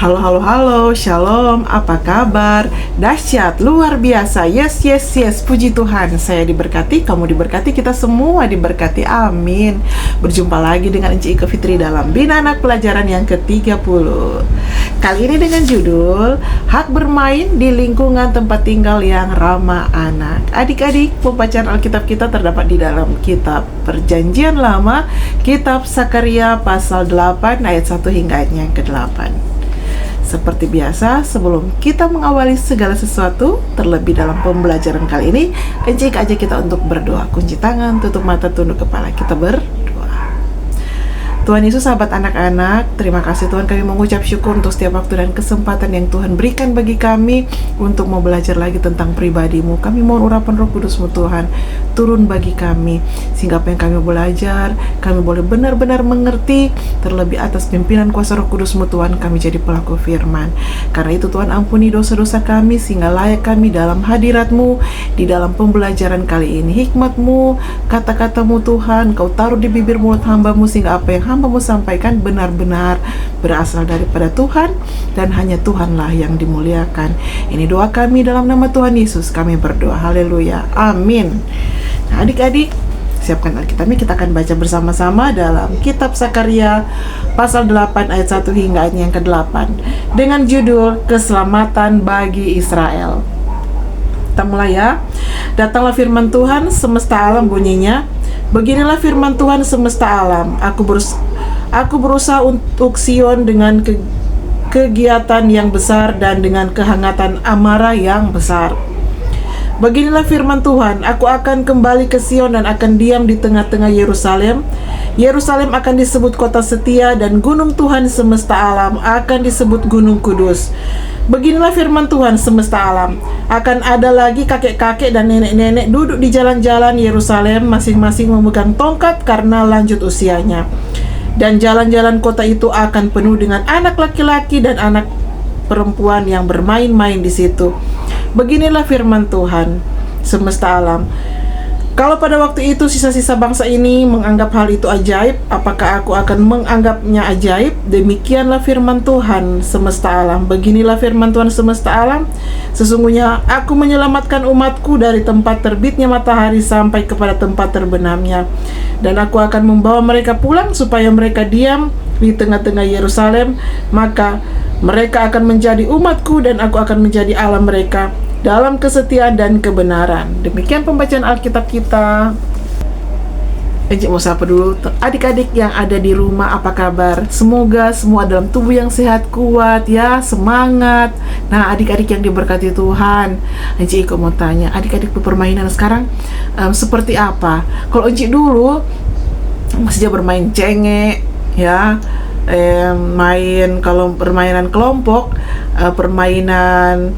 Halo, halo, halo, shalom, apa kabar? Dahsyat, luar biasa, yes, yes, yes, puji Tuhan. Saya diberkati, kamu diberkati, kita semua diberkati, amin. Berjumpa lagi dengan Enci Ike Fitri dalam Bina Anak Pelajaran yang ke-30. Kali ini dengan judul Hak Bermain di Lingkungan Tempat Tinggal yang Ramah Anak. Adik-adik, pembacaan Alkitab kita terdapat di dalam kitab Perjanjian Lama, kitab Sakaria pasal 8 ayat 1 hingga ayatnya yang ke-8. Seperti biasa, sebelum kita mengawali segala sesuatu, terlebih dalam pembelajaran kali ini, Enci ajak kita untuk berdoa. Kunci tangan, tutup mata, tunduk kepala, kita berdoa. Tuhan Yesus, sahabat anak-anak, terima kasih Tuhan, kami mengucap syukur untuk setiap waktu dan kesempatan yang Tuhan berikan bagi kami untuk mau belajar lagi tentang pribadi-Mu. Kami mohon urapan Roh Kudus-Mu Tuhan turun bagi kami, sehingga apa yang kami belajar, kami boleh benar-benar mengerti, terlebih atas pimpinan kuasa Roh Kudus-Mu Tuhan, kami jadi pelaku firman. Karena itu Tuhan, ampuni dosa-dosa kami, sehingga layak kami dalam hadirat-Mu, di dalam pembelajaran kali ini. Hikmat-Mu, kata-kata-Mu Tuhan, Kau taruh di bibir mulut hamba-Mu, sehingga apa yang hamba-Mu sampaikan benar-benar berasal daripada Tuhan, dan hanya Tuhanlah yang dimuliakan. Ini doa kami dalam nama Tuhan Yesus, kami berdoa, haleluya, amin. Nah, adik-adik, siapkan Alkitabnya, kita akan baca bersama-sama dalam kitab Sakaria pasal 8 ayat 1 hingga ayat yang ke-8 dengan judul Keselamatan bagi Israel. Kita mulai ya. Datanglah firman Tuhan semesta alam, bunyinya, beginilah firman Tuhan semesta alam, aku berusaha untuk Sion dengan kegiatan yang besar dan dengan kehangatan amarah yang besar. Beginilah firman Tuhan, aku akan kembali ke Sion dan akan diam di tengah-tengah Yerusalem. Yerusalem akan disebut kota setia, dan gunung Tuhan semesta alam akan disebut gunung kudus. Beginilah firman Tuhan semesta alam, akan ada lagi kakek-kakek dan nenek-nenek duduk di jalan-jalan Yerusalem, masing-masing memegang tongkat karena lanjut usianya. Dan jalan-jalan kota itu akan penuh dengan anak laki-laki dan anak perempuan yang bermain-main di situ. Beginilah firman Tuhan semesta alam, kalau pada waktu itu sisa-sisa bangsa ini menganggap hal itu ajaib, apakah aku akan menganggapnya ajaib? Demikianlah firman Tuhan semesta alam. Beginilah firman Tuhan semesta alam, sesungguhnya aku menyelamatkan umatku dari tempat terbitnya matahari sampai kepada tempat terbenamnya, dan aku akan membawa mereka pulang supaya mereka diam di tengah-tengah Yerusalem. Maka mereka akan menjadi umatku, dan aku akan menjadi Allah mereka dalam kesetiaan dan kebenaran. Demikian pembacaan Alkitab kita. Enci mau sapa dulu adik-adik yang ada di rumah, apa kabar? Semoga semua dalam tubuh yang sehat, kuat ya, semangat. Nah, adik-adik yang diberkati Tuhan, Enci Iko mau tanya, adik-adik permainan sekarang seperti apa? Kalau Enci dulu masih bermain cengek ya, kalau permainan kelompok, permainan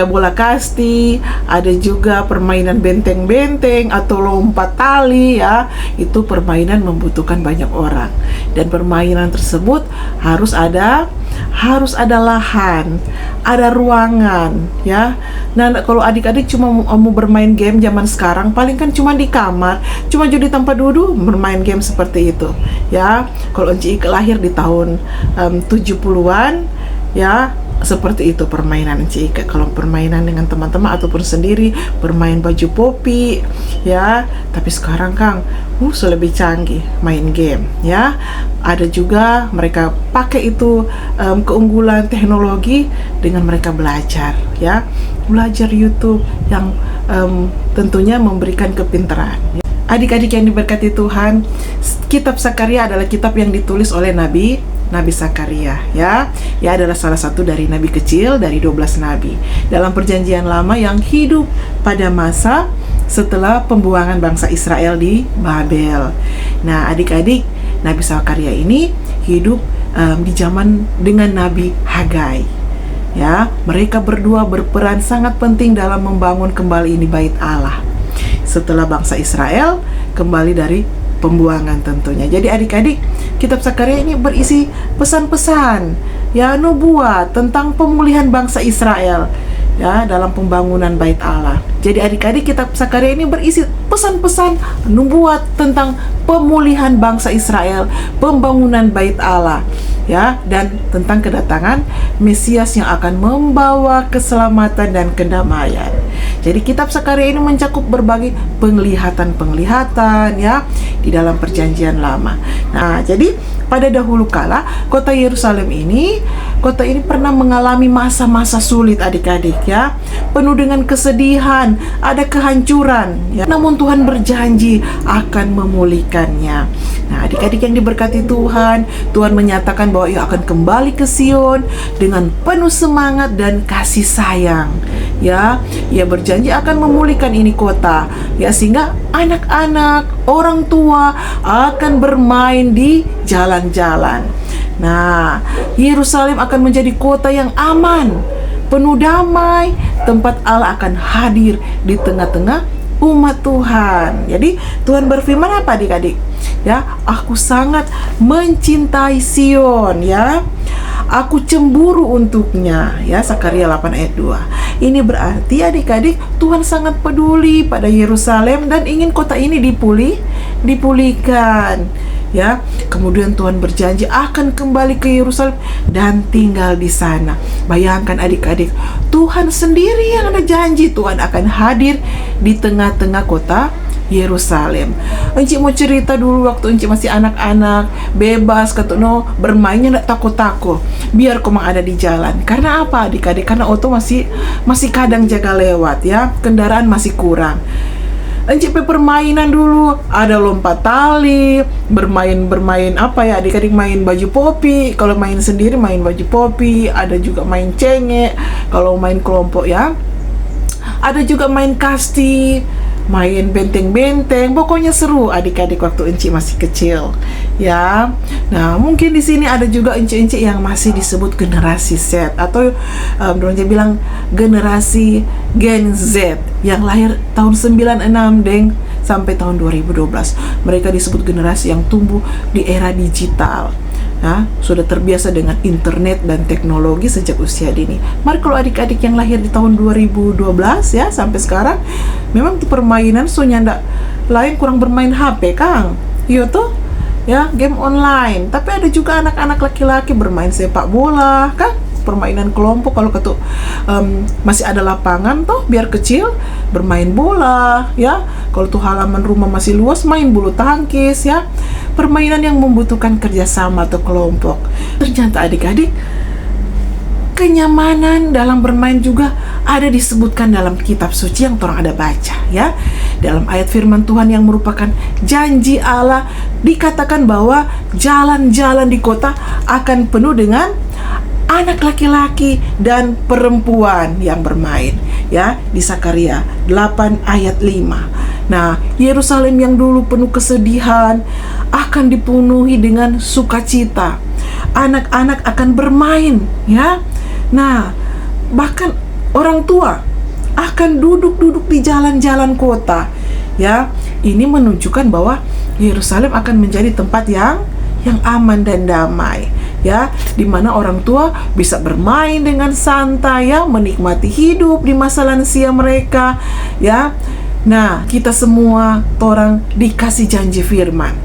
bola kasti, ada juga permainan benteng-benteng atau lompat tali ya. Itu permainan membutuhkan banyak orang, dan permainan tersebut harus ada lahan, ada ruangan ya. Nah, kalau adik-adik cuma mau bermain game zaman sekarang, paling kan cuma di kamar, cuma jadi tempat duduk bermain game seperti itu ya. Kalau Enci Ike lahir di tahun 70-an ya, seperti itu permainan Enci Ike. Kalau permainan dengan teman-teman ataupun sendiri, bermain baju popi ya. Tapi sekarang Kang, lebih canggih main game ya. Ada juga mereka pakai itu keunggulan teknologi dengan mereka belajar ya, belajar YouTube yang tentunya memberikan kepintaran ya. Adik-adik yang diberkati Tuhan, kitab Sakaria adalah kitab yang ditulis oleh Nabi Sakaria ya. Ia adalah salah satu dari nabi kecil dari 12 nabi dalam perjanjian lama yang hidup pada masa setelah pembuangan bangsa Israel di Babel. Nah, adik-adik, Nabi Sakaria ini hidup di zaman dengan Nabi Hagai ya. Mereka berdua berperan sangat penting dalam membangun kembali ini bait Allah setelah bangsa Israel kembali dari pembuangan tentunya. Jadi adik-adik, kitab Sakaria ini berisi pesan-pesan ya, nubuat tentang pemulihan bangsa Israel ya dalam pembangunan bait Allah. Jadi adik-adik, kitab Sakaria ini berisi pesan-pesan nubuat tentang pemulihan bangsa Israel, pembangunan bait Allah. ya, dan tentang kedatangan Mesias yang akan membawa keselamatan dan kedamaian. Jadi kitab Sakaria ini mencakup berbagai penglihatan-penglihatan ya di dalam perjanjian lama. Nah, jadi pada dahulu kala kota Yerusalem ini pernah mengalami masa-masa sulit adik-adik ya, penuh dengan kesedihan, ada kehancuran ya. Namun Tuhan berjanji akan memulihkannya. Nah, adik-adik yang diberkati Tuhan, Tuhan menyatakan bahwa Ia akan kembali ke Sion dengan penuh semangat dan kasih sayang. Ya, Ia berjanji akan memulihkan ini kota, ya, sehingga anak-anak, orang tua akan bermain di jalan-jalan. Nah, Yerusalem akan menjadi kota yang aman, penuh damai, tempat Allah akan hadir di tengah-tengah umat Tuhan. Jadi Tuhan berfirman apa adik-adik? Ya, aku sangat mencintai Sion ya. Aku cemburu untuknya ya, Sakaria 8 ayat 2. Ini berarti adik-adik, Tuhan sangat peduli pada Yerusalem dan ingin kota ini dipulihkan ya. Kemudian Tuhan berjanji akan kembali ke Yerusalem dan tinggal di sana. Bayangkan adik-adik, Tuhan sendiri yang ada janji Tuhan akan hadir di tengah-tengah kota Yerusalem. Encik mau cerita dulu waktu encik masih anak-anak, bebas ketemu bermainnya ndak takut-takut. Biar komang ada di jalan. Karena apa adik-adik? Karena oto masih kadang jaga lewat ya, kendaraan masih kurang. Encik permainan dulu, ada lompat tali, bermain apa ya adik-adik, main baju popi. Kalau main sendiri main baju popi, ada juga main cengek kalau main kelompok ya. Ada juga main kasti, main benteng-benteng, pokoknya seru adik-adik waktu encik masih kecil ya. Nah, mungkin di sini ada juga encik-encik yang masih disebut generasi Z atau orang bilang generasi Gen Z yang lahir tahun 96 deng sampai tahun 2012. Mereka disebut generasi yang tumbuh di era digital. Ya, sudah terbiasa dengan internet dan teknologi sejak usia dini. Mari kalau adik-adik yang lahir di tahun 2012 ya sampai sekarang, memang tuh permainan soalnya ndak lain, kurang bermain HP Kang. Iya tuh ya, game online. Tapi ada juga anak-anak laki-laki bermain sepak bola kan, permainan kelompok. Kalau masih ada lapangan tuh biar kecil bermain bola ya. Kalau tuh halaman rumah masih luas, main bulu tangkis ya. Permainan yang membutuhkan kerjasama atau kelompok. Ternyata adik-adik, kenyamanan dalam bermain juga ada disebutkan dalam kitab suci yang orang ada baca ya. Dalam ayat firman Tuhan yang merupakan janji Allah, dikatakan bahwa jalan-jalan di kota akan penuh dengan anak laki-laki dan perempuan yang bermain ya, di Sakaria 8 ayat 5. Nah, Yerusalem yang dulu penuh kesedihan akan dipenuhi dengan sukacita. Anak-anak akan bermain ya. Nah, bahkan orang tua akan duduk-duduk di jalan-jalan kota ya. Ini menunjukkan bahwa Yerusalem akan menjadi tempat yang aman dan damai ya, di mana orang tua bisa bermain dengan santai ya, menikmati hidup di masa lansia mereka ya. Nah, kita semua orang dikasih janji firman.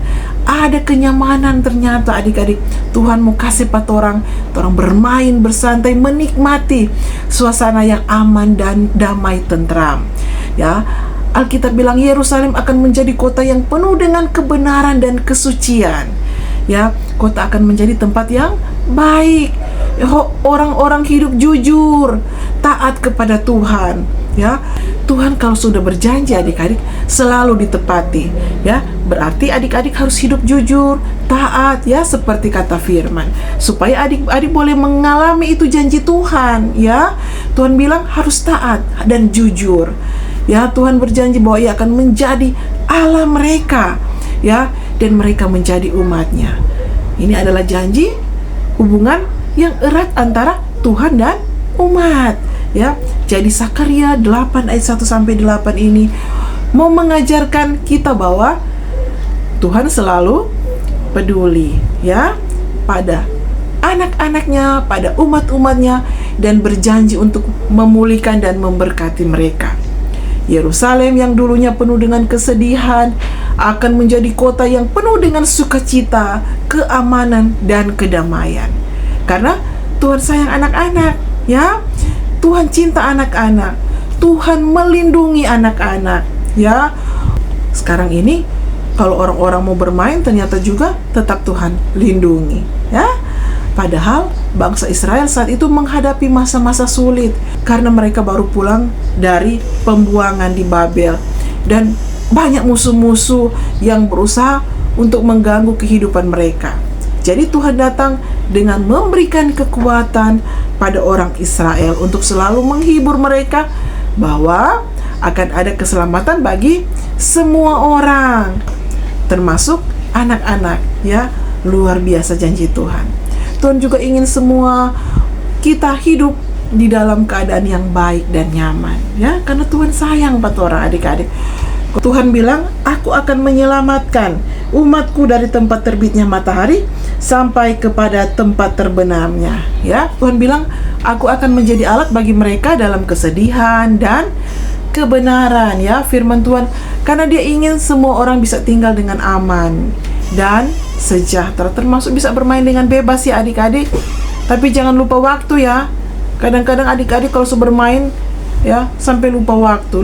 Ada kenyamanan ternyata adik-adik. Tuhan mau kasih pada orang bermain, bersantai, menikmati suasana yang aman dan damai, tentram. Ya, Alkitab bilang Yerusalem akan menjadi kota yang penuh dengan kebenaran dan kesucian. Ya, kota akan menjadi tempat yang baik. Orang-orang hidup jujur, taat kepada Tuhan. Ya, Tuhan kalau sudah berjanji adik-adik selalu ditepati. Ya, berarti adik-adik harus hidup jujur, taat ya, seperti kata firman. Supaya adik-adik boleh mengalami itu janji Tuhan. Ya, Tuhan bilang harus taat dan jujur. Ya, Tuhan berjanji bahwa Ia akan menjadi Allah mereka. Ya, dan mereka menjadi umatnya. Ini adalah janji hubungan yang erat antara Tuhan dan umat ya. Jadi Sakaria 8 ayat 1 sampai 8 ini mau mengajarkan kita bahwa Tuhan selalu peduli ya pada anak-anaknya, pada umat-umatnya, dan berjanji untuk memulihkan dan memberkati mereka. Yerusalem yang dulunya penuh dengan kesedihan akan menjadi kota yang penuh dengan sukacita, keamanan, dan kedamaian. Karena Tuhan sayang anak-anak, ya. Tuhan cinta anak-anak. Tuhan melindungi anak-anak, ya. Sekarang ini kalau orang-orang mau bermain, ternyata juga tetap Tuhan lindungi, ya. Padahal bangsa Israel saat itu menghadapi masa-masa sulit karena mereka baru pulang dari pembuangan di Babel, dan banyak musuh-musuh yang berusaha untuk mengganggu kehidupan mereka. Jadi Tuhan datang dengan memberikan kekuatan pada orang Israel untuk selalu menghibur mereka bahwa akan ada keselamatan bagi semua orang, termasuk anak-anak, ya. Luar biasa janji Tuhan. Tuhan juga ingin semua kita hidup di dalam keadaan yang baik dan nyaman, ya, karena Tuhan sayang pada orang adik-adik. Tuhan bilang, aku akan menyelamatkan umatku dari tempat terbitnya matahari sampai kepada tempat terbenamnya, ya. Tuhan bilang, aku akan menjadi alat bagi mereka dalam kesedihan dan kebenaran, ya, firman Tuhan, karena Dia ingin semua orang bisa tinggal dengan aman dan sejahtera, termasuk bisa bermain dengan bebas, ya adik-adik. Tapi jangan lupa waktu, ya. Kadang-kadang adik-adik kalau bermain, ya, sampai lupa waktu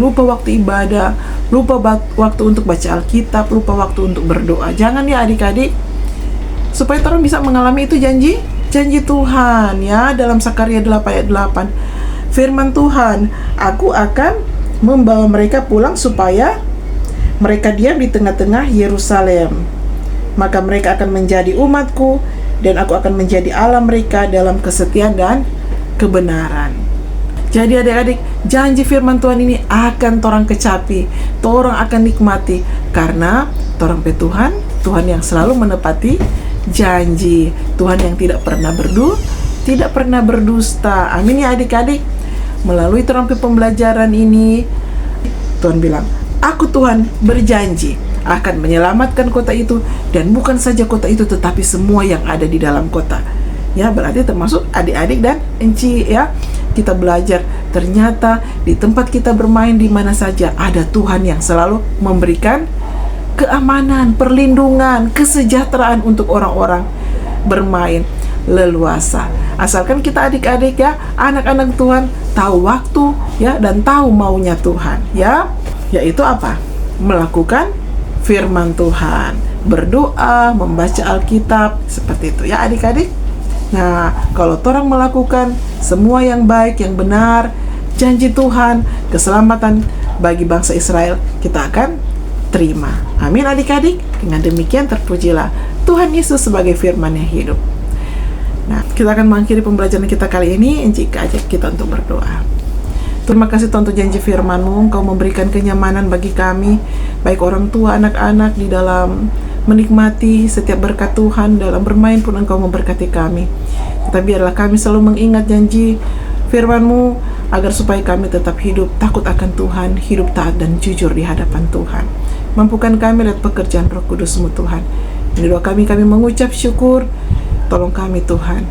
ibadah, lupa waktu untuk baca Alkitab, lupa waktu untuk berdoa. Jangan, ya adik-adik, supaya orang bisa mengalami itu janji Tuhan, ya. Dalam Sakaria 8 ayat 8, firman Tuhan, aku akan membawa mereka pulang supaya mereka diam di tengah-tengah Yerusalem. Maka mereka akan menjadi umatku, dan aku akan menjadi Allah mereka dalam kesetiaan dan kebenaran. Jadi adik-adik, janji firman Tuhan ini akan torang kecapi, torang akan nikmati, karena torang pe Tuhan yang selalu menepati janji, Tuhan yang tidak pernah berdusta. Amin, ya adik-adik. Melalui torang pe pembelajaran ini, Tuhan bilang, aku Tuhan berjanji akan menyelamatkan kota itu, dan bukan saja kota itu tetapi semua yang ada di dalam kota, ya. Berarti termasuk adik-adik dan enci, ya. Kita belajar ternyata di tempat kita bermain di mana saja ada Tuhan yang selalu memberikan keamanan, perlindungan, kesejahteraan untuk orang-orang bermain leluasa. Asalkan kita adik-adik, ya, anak-anak Tuhan tahu waktu, ya, dan tahu maunya Tuhan, ya. Yaitu apa? Melakukan firman Tuhan, berdoa, membaca Alkitab, seperti itu, ya adik-adik. Nah, kalau orang melakukan semua yang baik, yang benar, janji Tuhan, keselamatan bagi bangsa Israel, kita akan terima. Amin adik-adik. Dengan demikian terpujilah Tuhan Yesus sebagai firman yang hidup. Nah, kita akan mengakhiri pembelajaran kita kali ini. Jika ajak kita untuk berdoa. Terima kasih Tuhan untuk janji firman-Mu. Engkau memberikan kenyamanan bagi kami, baik orang tua, anak-anak, di dalam menikmati setiap berkat Tuhan. Dalam bermain pun Engkau memberkati kami. Tetapi biarlah kami selalu mengingat janji firman-Mu, agar supaya kami tetap hidup takut akan Tuhan, hidup taat dan jujur di hadapan Tuhan. Mampukan kami lihat pekerjaan Roh Kudus-Mu Tuhan. Ini doa kami mengucap syukur. Tolong kami Tuhan,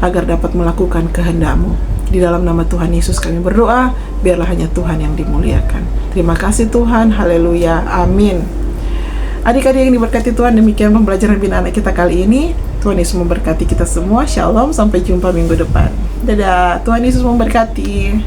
agar dapat melakukan kehendak-Mu. Di dalam nama Tuhan Yesus kami berdoa, biarlah hanya Tuhan yang dimuliakan. Terima kasih Tuhan, haleluya, amin. Adik-adik yang diberkati Tuhan, demikian pembelajaran Bina Anak kita kali ini. Tuhan Yesus memberkati kita semua. Shalom, sampai jumpa minggu depan. Dadah, Tuhan Yesus memberkati.